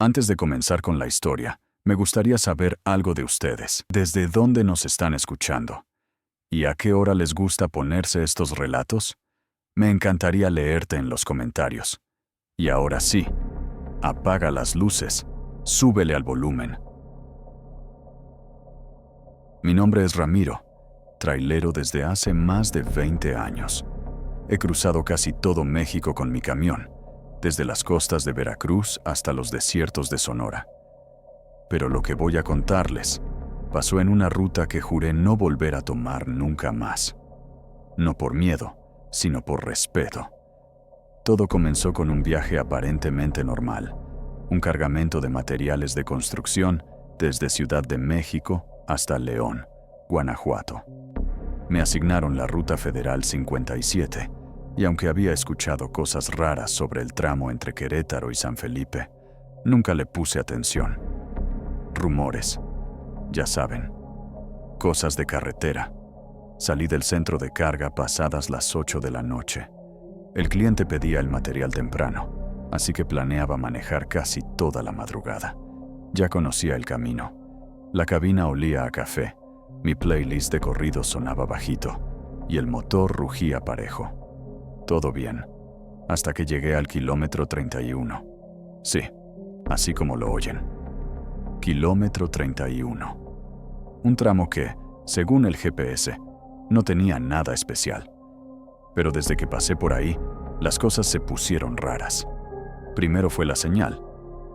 Antes de comenzar con la historia, me gustaría saber algo de ustedes. ¿Desde dónde nos están escuchando? ¿Y a qué hora les gusta ponerse estos relatos? Me encantaría leerte en los comentarios. Y ahora sí, apaga las luces, súbele al volumen. Mi nombre es Ramiro, trailero desde hace más de 20 años. He cruzado casi todo México con mi camión, desde las costas de Veracruz hasta los desiertos de Sonora. Pero lo que voy a contarles pasó en una ruta que juré no volver a tomar nunca más. No por miedo, sino por respeto. Todo comenzó con un viaje aparentemente normal, un cargamento de materiales de construcción desde Ciudad de México hasta León, Guanajuato. Me asignaron la Ruta Federal 57, y aunque había escuchado cosas raras sobre el tramo entre Querétaro y San Felipe, nunca le puse atención. Rumores, ya saben, cosas de carretera. Salí del centro de carga pasadas las 8 de la noche. El cliente pedía el material temprano, así que planeaba manejar casi toda la madrugada. Ya conocía el camino. La cabina olía a café, mi playlist de corridos sonaba bajito y el motor rugía parejo. Todo bien, hasta que llegué al kilómetro 31. Sí, así como lo oyen. Kilómetro 31. Un tramo que, según el GPS, no tenía nada especial. Pero desde que pasé por ahí, las cosas se pusieron raras. Primero fue la señal.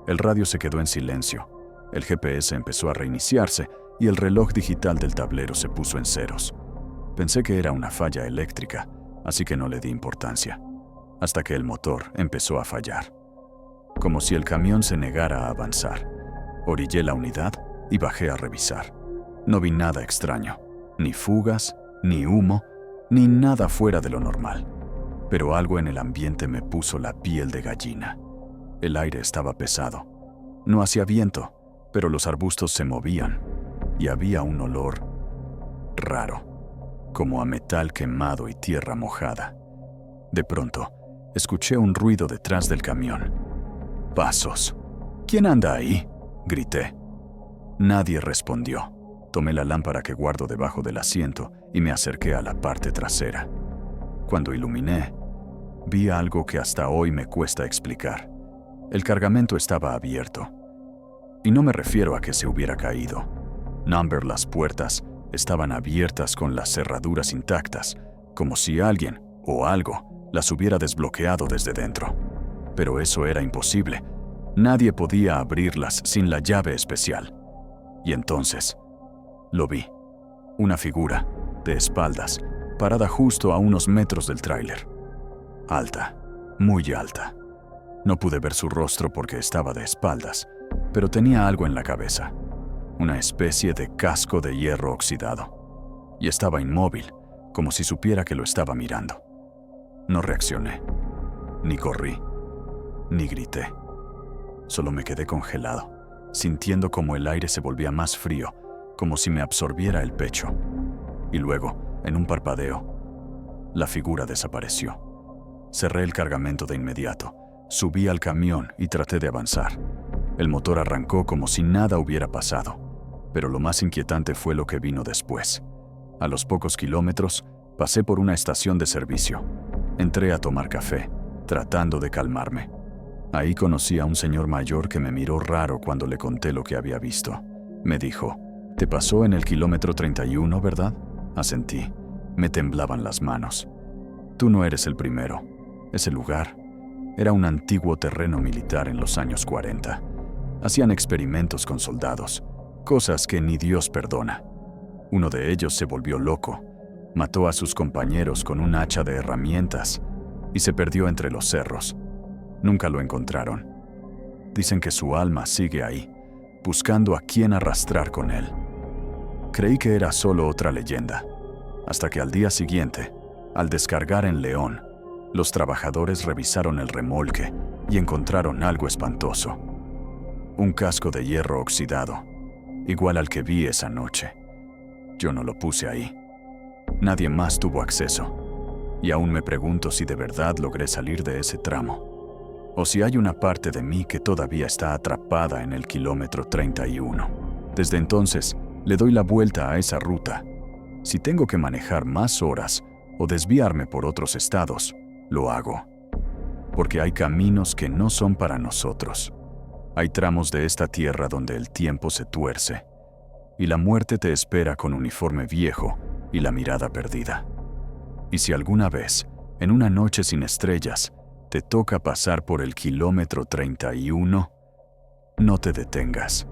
El radio se quedó en silencio. El GPS empezó a reiniciarse y el reloj digital del tablero se puso en ceros. Pensé que era una falla eléctrica, así que no le di importancia. Hasta que el motor empezó a fallar. Como si el camión se negara a avanzar. Orillé la unidad y bajé a revisar. No vi nada extraño. Ni fugas, ni humo, ni nada fuera de lo normal. Pero algo en el ambiente me puso la piel de gallina. El aire estaba pesado. No hacía viento, pero los arbustos se movían y había un olor raro, como a metal quemado y tierra mojada. De pronto, escuché un ruido detrás del camión. Pasos. ¿Quién anda ahí?, grité. Nadie respondió. Tomé la lámpara que guardo debajo del asiento y me acerqué a la parte trasera. Cuando iluminé, vi algo que hasta hoy me cuesta explicar. El cargamento estaba abierto. Y no me refiero a que se hubiera caído. Las puertas estaban abiertas con las cerraduras intactas, como si alguien o algo las hubiera desbloqueado desde dentro. Pero eso era imposible. Nadie podía abrirlas sin la llave especial. Y entonces, lo vi. Una figura, de espaldas, parada justo a unos metros del tráiler. Alta, muy alta. No pude ver su rostro porque estaba de espaldas, pero tenía algo en la cabeza. Una especie de casco de hierro oxidado. Y estaba inmóvil, como si supiera que lo estaba mirando. No reaccioné, ni corrí, ni grité. Solo me quedé congelado, sintiendo como el aire se volvía más frío, como si me absorbiera el pecho. Y luego, en un parpadeo, la figura desapareció. Cerré el cargamento de inmediato, subí al camión y traté de avanzar. El motor arrancó como si nada hubiera pasado, pero lo más inquietante fue lo que vino después. A los pocos kilómetros, pasé por una estación de servicio. Entré a tomar café, tratando de calmarme. Ahí conocí a un señor mayor que me miró raro cuando le conté lo que había visto. Me dijo: «¿Te pasó en el kilómetro 31, verdad?» Asentí. Me temblaban las manos. «Tú no eres el primero. Ese lugar era un antiguo terreno militar en los años 40. Hacían experimentos con soldados, cosas que ni Dios perdona. Uno de ellos se volvió loco, mató a sus compañeros con un hacha de herramientas y se perdió entre los cerros. Nunca lo encontraron. Dicen que su alma sigue ahí, buscando a quién arrastrar con él. Creí que era solo otra leyenda, hasta que al día siguiente, al descargar en León, los trabajadores revisaron el remolque y encontraron algo espantoso. Un casco de hierro oxidado, igual al que vi esa noche. Yo no lo puse ahí. Nadie más tuvo acceso. Y aún me pregunto si de verdad logré salir de ese tramo. o si hay una parte de mí que todavía está atrapada en el kilómetro 31. Desde entonces, le doy la vuelta a esa ruta. Si tengo que manejar más horas o desviarme por otros estados, lo hago. Porque hay caminos que no son para nosotros. Hay tramos de esta tierra donde el tiempo se tuerce y la muerte te espera con uniforme viejo y la mirada perdida. Y si alguna vez, en una noche sin estrellas, te toca pasar por el kilómetro 31, no te detengas.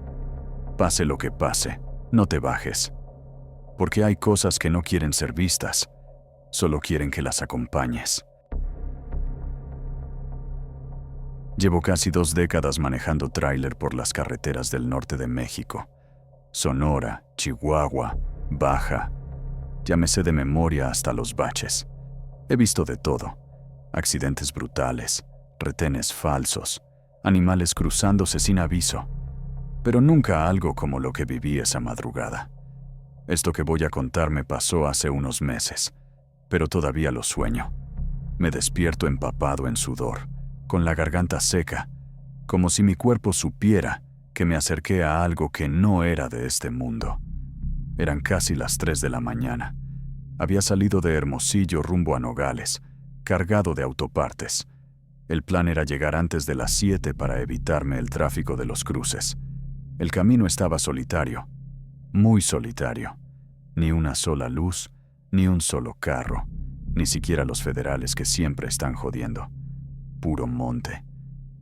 Pase lo que pase, no te bajes. Porque hay cosas que no quieren ser vistas, solo quieren que las acompañes. Llevo casi 2 décadas manejando tráiler por las carreteras del norte de México. Sonora, Chihuahua, Baja. Ya me sé de memoria hasta los baches. He visto de todo. Accidentes brutales, retenes falsos, animales cruzándose sin aviso. Pero nunca algo como lo que viví esa madrugada. Esto que voy a contar me pasó hace unos meses, pero todavía lo sueño. Me despierto empapado en sudor, con la garganta seca, como si mi cuerpo supiera que me acerqué a algo que no era de este mundo. Eran casi las 3 de la mañana. Había salido de Hermosillo rumbo a Nogales, cargado de autopartes. El plan era llegar antes de las 7 para evitarme el tráfico de los cruces. El camino estaba solitario, muy solitario. Ni una sola luz, ni un solo carro, ni siquiera los federales que siempre están jodiendo. Puro monte.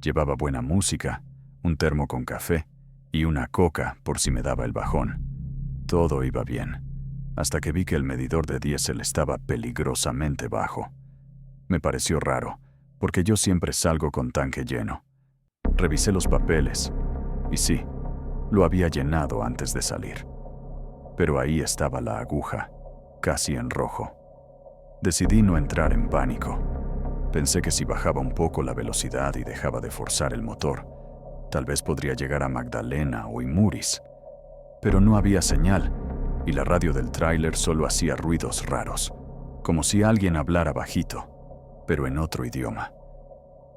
Llevaba buena música, un termo con café y una coca por si me daba el bajón. Todo iba bien, hasta que vi que el medidor de diésel estaba peligrosamente bajo. Me pareció raro, porque yo siempre salgo con tanque lleno. Revisé los papeles, y sí, lo había llenado antes de salir. Pero ahí estaba la aguja, casi en rojo. Decidí no entrar en pánico. Pensé que si bajaba un poco la velocidad y dejaba de forzar el motor, tal vez podría llegar a Magdalena o Imuris. Pero no había señal, y la radio del tráiler solo hacía ruidos raros, como si alguien hablara bajito, pero en otro idioma.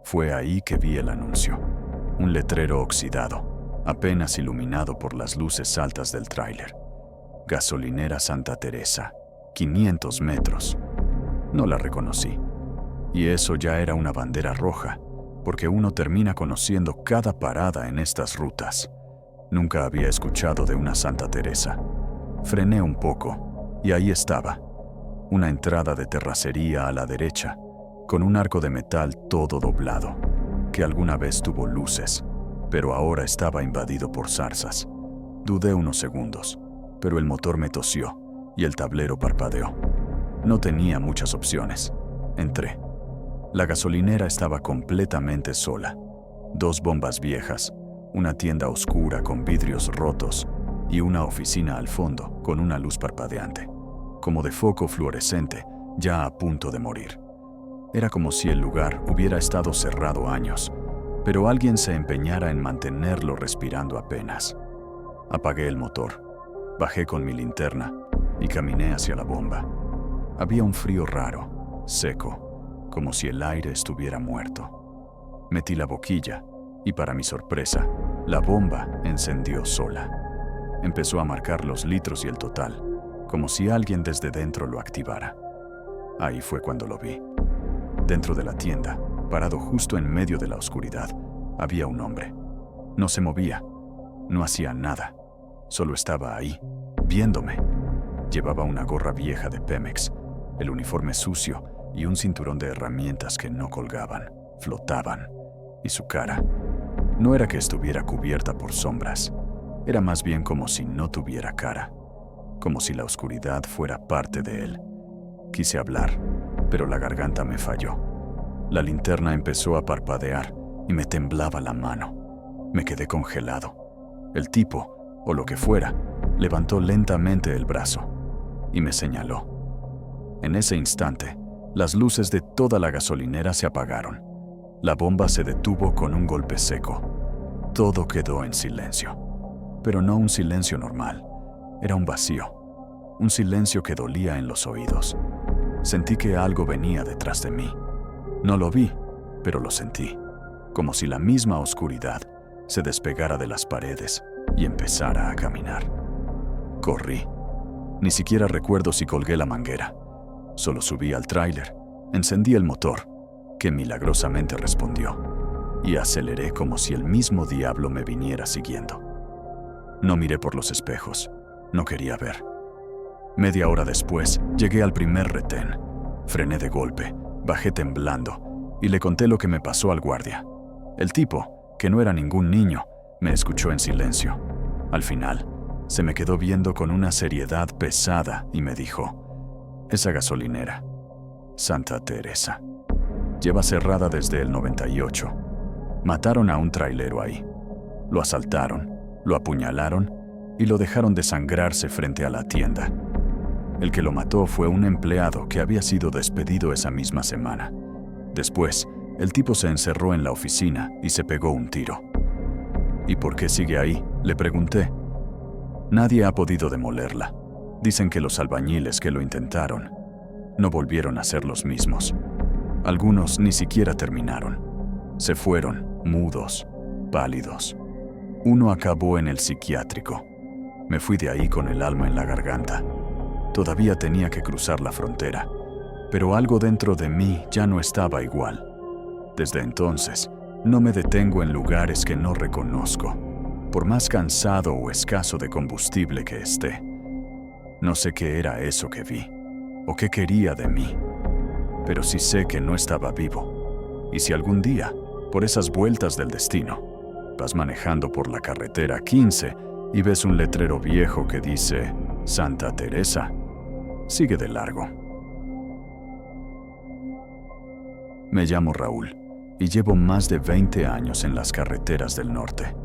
Fue ahí que vi el anuncio, un letrero oxidado, apenas iluminado por las luces altas del tráiler. Gasolinera Santa Teresa, 500 metros. No la reconocí. Y eso ya era una bandera roja, porque uno termina conociendo cada parada en estas rutas. Nunca había escuchado de una Santa Teresa. Frené un poco, y ahí estaba, una entrada de terracería a la derecha, con un arco de metal todo doblado, que alguna vez tuvo luces, pero ahora estaba invadido por zarzas. Dudé unos segundos, pero el motor me tosió, y el tablero parpadeó. No tenía muchas opciones. Entré. La gasolinera estaba completamente sola. 2 bombas viejas, una tienda oscura con vidrios rotos y una oficina al fondo con una luz parpadeante, como de foco fluorescente, ya a punto de morir. Era como si el lugar hubiera estado cerrado años, pero alguien se empeñara en mantenerlo respirando apenas. Apagué el motor, bajé con mi linterna y caminé hacia la bomba. Había un frío raro, seco, como si el aire estuviera muerto. Metí la boquilla y, para mi sorpresa, la bomba encendió sola. Empezó a marcar los litros y el total, como si alguien desde dentro lo activara. Ahí fue cuando lo vi. Dentro de la tienda, parado justo en medio de la oscuridad, había un hombre. No se movía, no hacía nada, solo estaba ahí, viéndome. Llevaba una gorra vieja de Pemex, el uniforme sucio y un cinturón de herramientas que no colgaban, flotaban. Y su cara no era que estuviera cubierta por sombras, era más bien como si no tuviera cara, como si la oscuridad fuera parte de él. Quise hablar, pero la garganta me falló. La linterna empezó a parpadear y me temblaba la mano. Me quedé congelado. El tipo, o lo que fuera, levantó lentamente el brazo y me señaló. En ese instante, las luces de toda la gasolinera se apagaron. La bomba se detuvo con un golpe seco. Todo quedó en silencio. Pero no un silencio normal. Era un vacío. Un silencio que dolía en los oídos. Sentí que algo venía detrás de mí. No lo vi, pero lo sentí. como si la misma oscuridad se despegara de las paredes y empezara a caminar. Corrí. Ni siquiera recuerdo si colgué la manguera. Solo subí al tráiler, encendí el motor, que milagrosamente respondió, y aceleré como si el mismo diablo me viniera siguiendo. No miré por los espejos. No quería ver. Media hora después, llegué al primer retén. Frené de golpe, bajé temblando y le conté lo que me pasó al guardia. El tipo, que no era ningún niño, me escuchó en silencio. Al final, se me quedó viendo con una seriedad pesada y me dijo: esa gasolinera, Santa Teresa, lleva cerrada desde el 98. Mataron a un trailero ahí. Lo asaltaron, lo apuñalaron y lo dejaron desangrarse frente a la tienda. El que lo mató fue un empleado que había sido despedido esa misma semana. Después, el tipo se encerró en la oficina y se pegó un tiro. ¿Y por qué sigue ahí?, le pregunté. Nadie ha podido demolerla. Dicen que los albañiles que lo intentaron no volvieron a ser los mismos. Algunos ni siquiera terminaron. Se fueron, mudos, pálidos. Uno acabó en el psiquiátrico. Me fui de ahí con el alma en la garganta. Todavía tenía que cruzar la frontera, pero algo dentro de mí ya no estaba igual. Desde entonces, no me detengo en lugares que no reconozco, por más cansado o escaso de combustible que esté. No sé qué era eso que vi, o qué quería de mí, pero sí sé que no estaba vivo. Y si algún día, por esas vueltas del destino, vas manejando por la carretera 15 y ves un letrero viejo que dice Santa Teresa, sigue de largo. Me llamo Raúl y llevo más de 20 años en las carreteras del norte.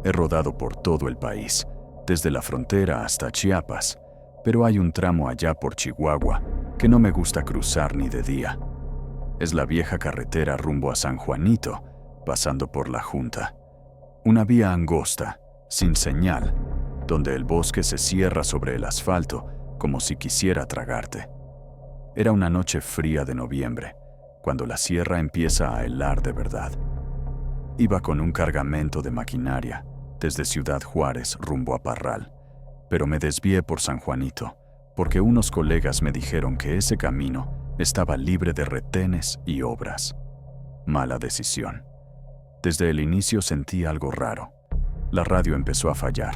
He rodado por todo el país, desde la frontera hasta Chiapas, pero hay un tramo allá por Chihuahua que no me gusta cruzar ni de día. Es la vieja carretera rumbo a San Juanito, pasando por La Junta. Una vía angosta, sin señal, donde el bosque se cierra sobre el asfalto como si quisiera tragarte. Era una noche fría de noviembre, cuando la sierra empieza a helar de verdad. Iba con un cargamento de maquinaria desde Ciudad Juárez rumbo a Parral, pero me desvié por San Juanito, porque unos colegas me dijeron que ese camino estaba libre de retenes y obras. Mala decisión. Desde el inicio sentí algo raro. La radio empezó a fallar,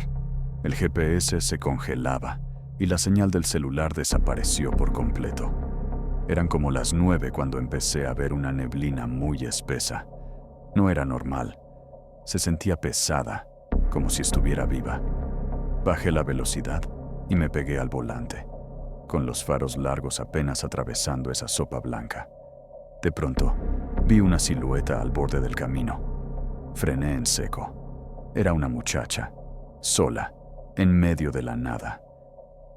el GPS se congelaba y la señal del celular desapareció por completo. Eran como las 9 cuando empecé a ver una neblina muy espesa. No era normal. Se sentía pesada, como si estuviera viva. Bajé la velocidad y me pegué al volante, con los faros largos apenas atravesando esa sopa blanca. De pronto, vi una silueta al borde del camino. Frené en seco. Era una muchacha, sola, en medio de la nada.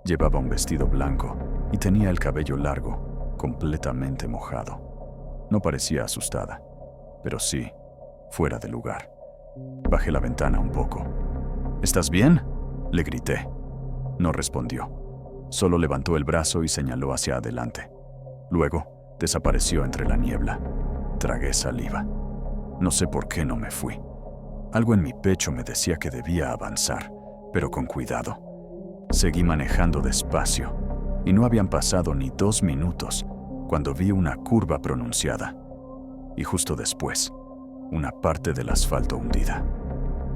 Llevaba un vestido blanco y tenía el cabello largo, completamente mojado. No parecía asustada, pero sí, fuera de lugar. Bajé la ventana un poco. ¿Estás bien?, le grité. No respondió. Solo levantó el brazo y señaló hacia adelante. Luego, desapareció entre la niebla. Tragué saliva. No sé por qué no me fui. Algo en mi pecho me decía que debía avanzar, pero con cuidado. Seguí manejando despacio, y no habían pasado ni 2 minutos cuando vi una curva pronunciada, y justo después, una parte del asfalto hundida.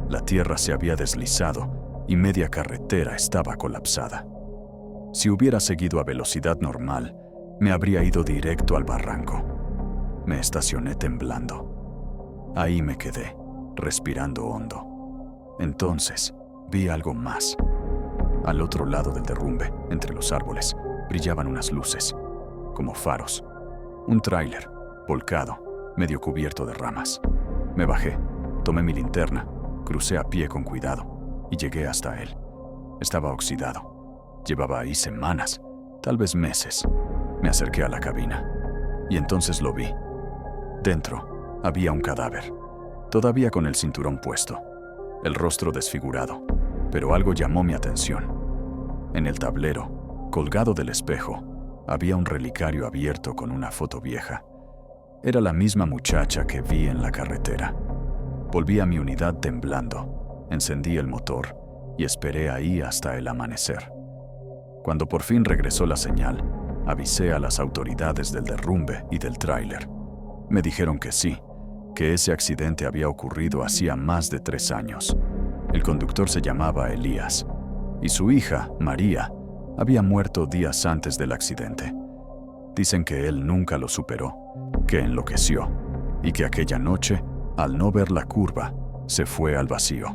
La tierra se había deslizado y media carretera estaba colapsada. Si hubiera seguido a velocidad normal, me habría ido directo al barranco. Me estacioné temblando. Ahí me quedé, respirando hondo. Entonces, vi algo más. Al otro lado del derrumbe, entre los árboles, brillaban unas luces, como faros. Un tráiler, volcado, medio cubierto de ramas. Me bajé, tomé mi linterna, crucé a pie con cuidado y llegué hasta él. Estaba oxidado. Llevaba ahí semanas, tal vez meses. Me acerqué a la cabina y entonces lo vi. Dentro había un cadáver, todavía con el cinturón puesto, el rostro desfigurado, pero algo llamó mi atención. En el tablero, colgado del espejo, había un relicario abierto con una foto vieja. Era la misma muchacha que vi en la carretera. Volví a mi unidad temblando, encendí el motor y esperé ahí hasta el amanecer. Cuando por fin regresó la señal, avisé a las autoridades del derrumbe y del tráiler. Me dijeron que sí, que ese accidente había ocurrido hacía más de 3 años. El conductor se llamaba Elías y su hija, María, había muerto días antes del accidente. Dicen que él nunca lo superó, que enloqueció y que aquella noche, al no ver la curva, se fue al vacío.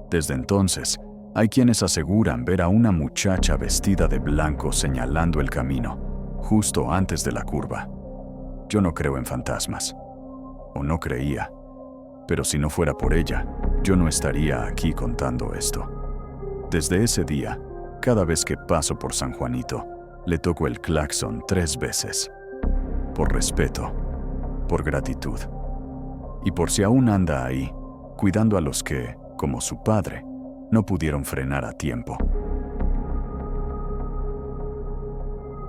Desde entonces, hay quienes aseguran ver a una muchacha vestida de blanco señalando el camino, justo antes de la curva. Yo no creo en fantasmas, o no creía, pero si no fuera por ella, yo no estaría aquí contando esto. Desde ese día, cada vez que paso por San Juanito, le toco el claxon 3 veces. Por respeto, por gratitud, y por si aún anda ahí, cuidando a los que, como su padre, no pudieron frenar a tiempo.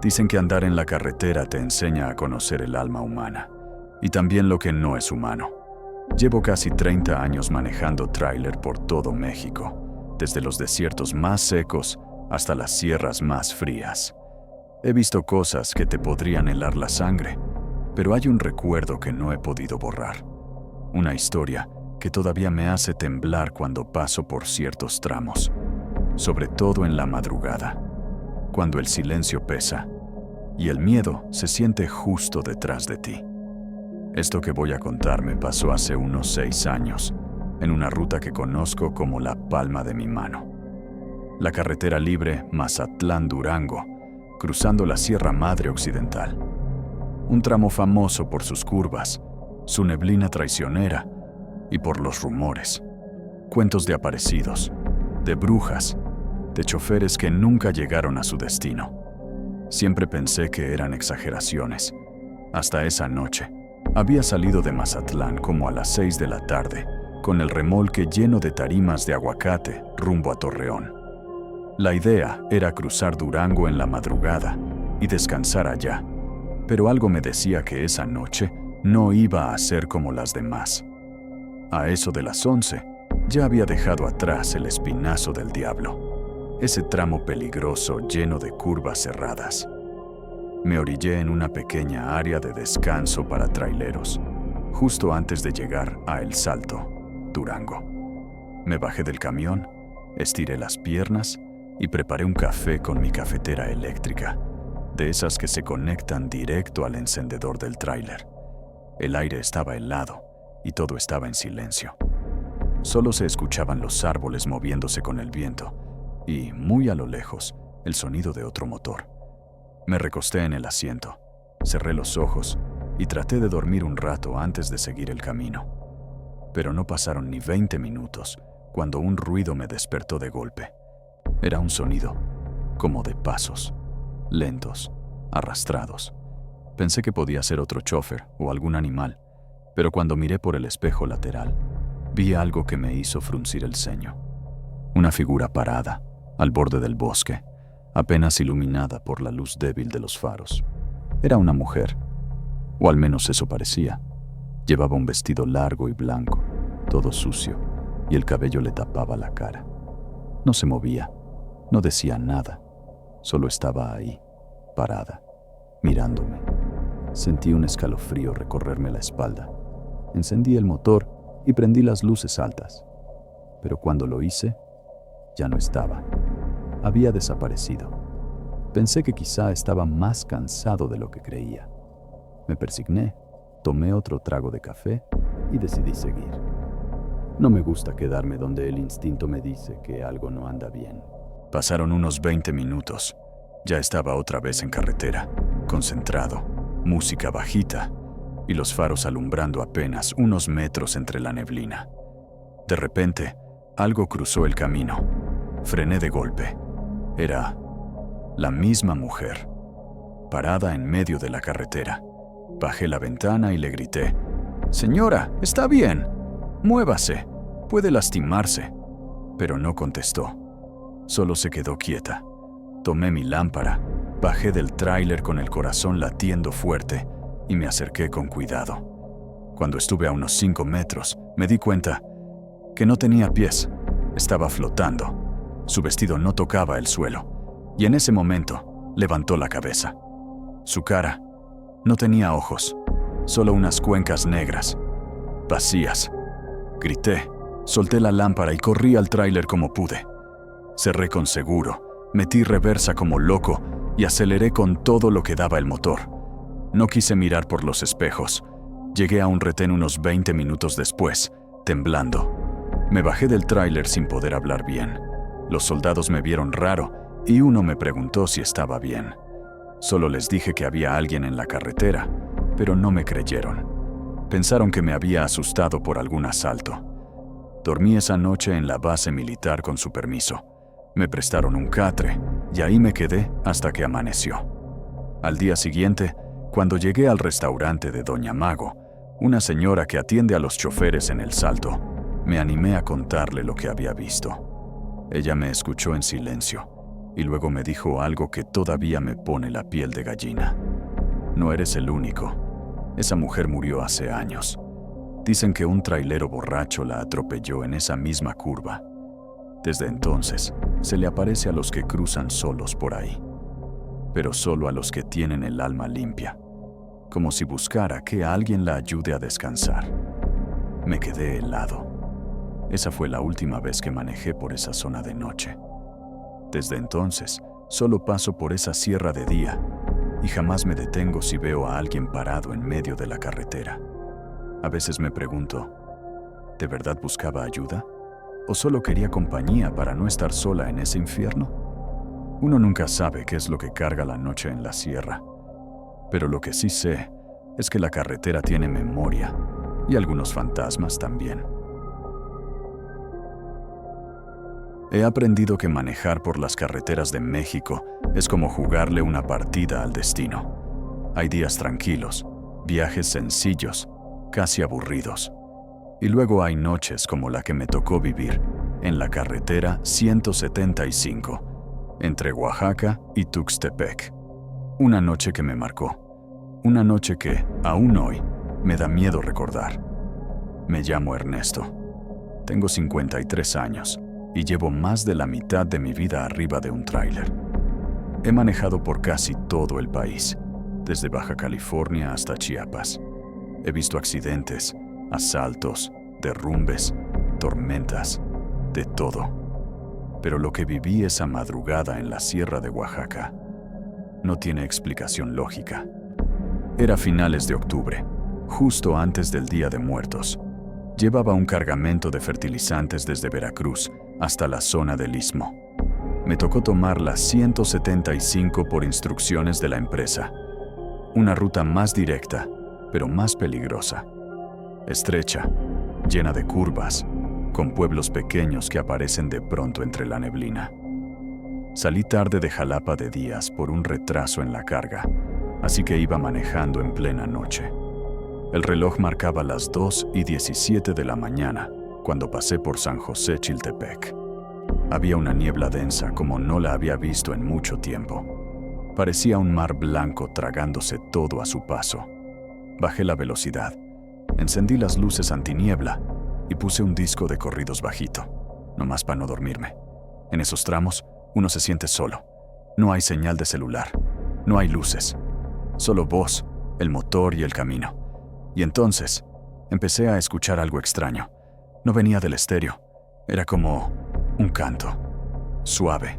Dicen que andar en la carretera te enseña a conocer el alma humana, y también lo que no es humano. Llevo casi 30 años manejando tráiler por todo México, desde los desiertos más secos hasta las sierras más frías. He visto cosas que te podrían helar la sangre, pero hay un recuerdo que no he podido borrar. Una historia que todavía me hace temblar cuando paso por ciertos tramos, sobre todo en la madrugada, cuando el silencio pesa y el miedo se siente justo detrás de ti. Esto que voy a contar me pasó hace unos 6 años, en una ruta que conozco como la palma de mi mano. La carretera libre Mazatlán-Durango, cruzando la Sierra Madre Occidental. Un tramo famoso por sus curvas, su neblina traicionera y por los rumores. Cuentos de aparecidos, de brujas, de choferes que nunca llegaron a su destino. Siempre pensé que eran exageraciones. Hasta esa noche, había salido de Mazatlán como a las 6 de la tarde, con el remolque lleno de tarimas de aguacate rumbo a Torreón. La idea era cruzar Durango en la madrugada y descansar allá, pero algo me decía que esa noche no iba a ser como las demás. A eso de las 11, ya había dejado atrás el Espinazo del Diablo, ese tramo peligroso lleno de curvas cerradas. Me orillé en una pequeña área de descanso para traileros, justo antes de llegar a El Salto, Durango. Me bajé del camión, estiré las piernas y preparé un café con mi cafetera eléctrica, de esas que se conectan directo al encendedor del tráiler. El aire estaba helado y todo estaba en silencio. Solo se escuchaban los árboles moviéndose con el viento y, muy a lo lejos, el sonido de otro motor. Me recosté en el asiento, cerré los ojos y traté de dormir un rato antes de seguir el camino. Pero no pasaron ni 20 minutos cuando un ruido me despertó de golpe. Era un sonido, como de pasos, lentos, arrastrados. Pensé que podía ser otro chofer o algún animal, pero cuando miré por el espejo lateral, vi algo que me hizo fruncir el ceño. Una figura parada, al borde del bosque, apenas iluminada por la luz débil de los faros. Era una mujer, o al menos eso parecía. Llevaba un vestido largo y blanco, todo sucio, y el cabello le tapaba la cara. No se movía, no decía nada, solo estaba ahí, parada, mirándome. Sentí un escalofrío recorrerme la espalda. Encendí el motor y prendí las luces altas. Pero cuando lo hice, ya no estaba. Había desaparecido. Pensé que quizá estaba más cansado de lo que creía. Me persigné, tomé otro trago de café y decidí seguir. No me gusta quedarme donde el instinto me dice que algo no anda bien. Pasaron unos 20 minutos. Ya estaba otra vez en carretera, concentrado, música bajita y los faros alumbrando apenas unos metros entre la neblina. De repente, algo cruzó el camino. Frené de golpe. Era la misma mujer, parada en medio de la carretera. Bajé la ventana y le grité: «Señora, está bien. Muévase. Puede lastimarse». Pero no contestó. Solo se quedó quieta. Tomé mi lámpara, bajé del tráiler con el corazón latiendo fuerte y me acerqué con cuidado. Cuando estuve a unos 5 metros, me di cuenta que no tenía pies, estaba flotando. Su vestido no tocaba el suelo, y en ese momento levantó la cabeza. Su cara no tenía ojos, solo unas cuencas negras, vacías. Grité, solté la lámpara y corrí al tráiler como pude. Cerré con seguro, metí reversa como loco y aceleré con todo lo que daba el motor. No quise mirar por los espejos. Llegué a un retén unos 20 minutos después, temblando. Me bajé del tráiler sin poder hablar bien. Los soldados me vieron raro y uno me preguntó si estaba bien. Solo les dije que había alguien en la carretera, pero no me creyeron. Pensaron que me había asustado por algún asalto. Dormí esa noche en la base militar con su permiso. Me prestaron un catre y ahí me quedé hasta que amaneció. Al día siguiente, cuando llegué al restaurante de Doña Mago, una señora que atiende a los choferes en El Salto, me animé a contarle lo que había visto. Ella me escuchó en silencio y luego me dijo algo que todavía me pone la piel de gallina. No eres el único. Esa mujer murió hace años. Dicen que un trailero borracho la atropelló en esa misma curva. Desde entonces, se le aparece a los que cruzan solos por ahí, pero solo a los que tienen el alma limpia, como si buscara que alguien la ayude a descansar. Me quedé helado. Esa fue la última vez que manejé por esa zona de noche. Desde entonces, solo paso por esa sierra de día y jamás me detengo si veo a alguien parado en medio de la carretera. A veces me pregunto, ¿de verdad buscaba ayuda? ¿O solo quería compañía para no estar sola en ese infierno? Uno nunca sabe qué es lo que carga la noche en la sierra. Pero lo que sí sé es que la carretera tiene memoria y algunos fantasmas también. He aprendido que manejar por las carreteras de México es como jugarle una partida al destino. Hay días tranquilos, viajes sencillos, casi aburridos. Y luego hay noches como la que me tocó vivir en la carretera 175, entre Oaxaca y Tuxtepec. Una noche que me marcó. Una noche que, aún hoy, me da miedo recordar. Me llamo Ernesto. Tengo 53 años y llevo más de la mitad de mi vida arriba de un tráiler. He manejado por casi todo el país, desde Baja California hasta Chiapas. He visto accidentes, asaltos, derrumbes, tormentas, de todo. Pero lo que viví esa madrugada en la sierra de Oaxaca no tiene explicación lógica. Era finales de octubre, justo antes del Día de Muertos. Llevaba un cargamento de fertilizantes desde Veracruz hasta la zona del Istmo. Me tocó tomar la 175 por instrucciones de la empresa. Una ruta más directa, pero más peligrosa. Estrecha, llena de curvas, con pueblos pequeños que aparecen de pronto entre la neblina. Salí tarde de Jalapa de Díaz por un retraso en la carga, así que iba manejando en plena noche. El reloj marcaba las 2:17 de la mañana cuando pasé por San José Chiltepec. Había una niebla densa como no la había visto en mucho tiempo. Parecía un mar blanco tragándose todo a su paso. Bajé la velocidad, encendí las luces antiniebla y puse un disco de corridos bajito, nomás para no dormirme. En esos tramos, uno se siente solo. No hay señal de celular, no hay luces, solo voz, el motor y el camino. Y entonces, empecé a escuchar algo extraño. No venía del estéreo, era como un canto, suave,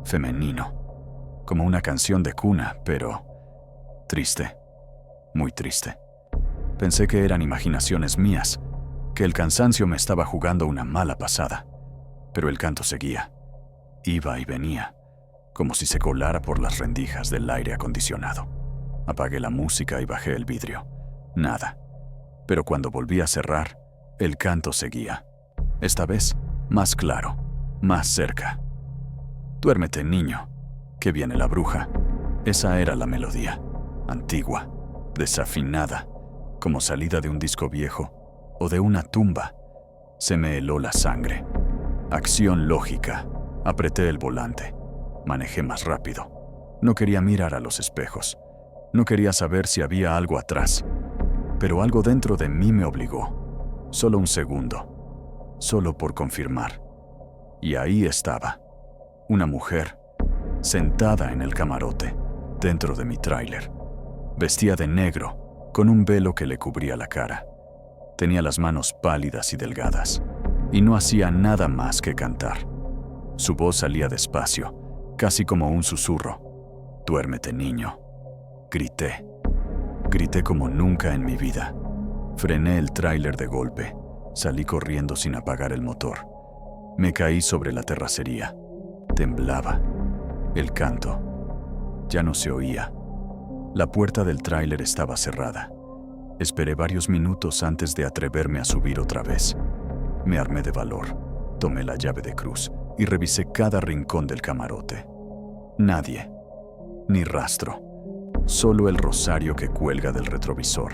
femenino, como una canción de cuna, pero triste, muy triste. Pensé que eran imaginaciones mías, que el cansancio me estaba jugando una mala pasada, pero el canto seguía, iba y venía, como si se colara por las rendijas del aire acondicionado. Apagué la música y bajé el vidrio. Nada. Pero cuando volví a cerrar, el canto seguía. Esta vez, más claro, más cerca. Duérmete, niño, que viene la bruja. Esa era la melodía, antigua, desafinada, como salida de un disco viejo o de una tumba. Se me heló la sangre. Acción lógica. Apreté el volante. Manejé más rápido. No quería mirar a los espejos. No quería saber si había algo atrás, pero algo dentro de mí me obligó. Solo un segundo, solo por confirmar. Y ahí estaba, una mujer, sentada en el camarote, dentro de mi tráiler. Vestía de negro, con un velo que le cubría la cara. Tenía las manos pálidas y delgadas, y no hacía nada más que cantar. Su voz salía despacio, casi como un susurro. «Duérmete, niño». Grité. Grité como nunca en mi vida. Frené el tráiler de golpe. Salí corriendo sin apagar el motor. Me caí sobre la terracería. Temblaba. El canto ya no se oía. La puerta del tráiler estaba cerrada. Esperé varios minutos antes de atreverme a subir otra vez. Me armé de valor, tomé la llave de cruz y revisé cada rincón del camarote. Nadie, ni rastro, solo el rosario que cuelga del retrovisor,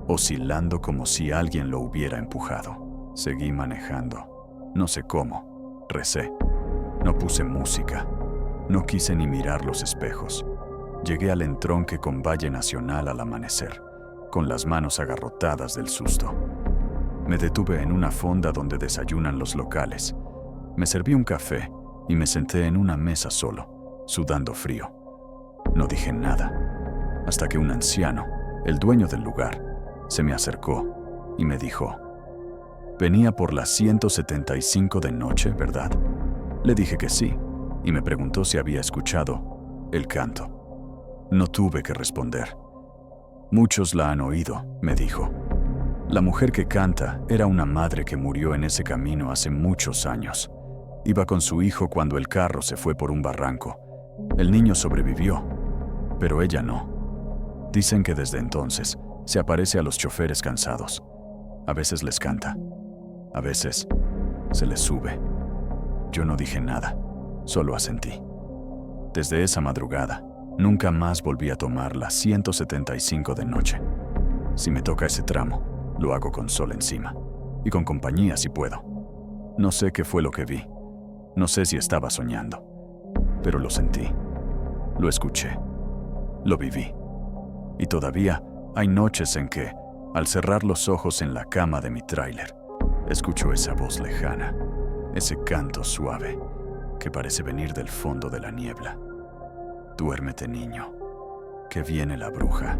oscilando como si alguien lo hubiera empujado. Seguí manejando, no sé cómo, recé, no puse música, no quise ni mirar los espejos. Llegué al entronque con Valle Nacional al amanecer, con las manos agarrotadas del susto. Me detuve en una fonda donde desayunan los locales. Me serví un café y me senté en una mesa solo, sudando frío. No dije nada, hasta que un anciano, el dueño del lugar, se me acercó y me dijo: «Venía por las 175 de noche, ¿verdad?». Le dije que sí, y me preguntó si había escuchado el canto. No tuve que responder. «Muchos la han oído», me dijo. La mujer que canta era una madre que murió en ese camino hace muchos años. Iba con su hijo cuando el carro se fue por un barranco. El niño sobrevivió, pero ella no. Dicen que desde entonces se aparece a los choferes cansados. A veces les canta, a veces se les sube. Yo no dije nada, solo asentí. Desde esa madrugada, nunca más volví a tomar la 175 de noche. Si me toca ese tramo, lo hago con sol encima, y con compañía si puedo. No sé qué fue lo que vi, no sé si estaba soñando, pero lo sentí, lo escuché, lo viví. Y todavía hay noches en que, al cerrar los ojos en la cama de mi tráiler, escucho esa voz lejana, ese canto suave que parece venir del fondo de la niebla. «Duérmete, niño, que viene la bruja».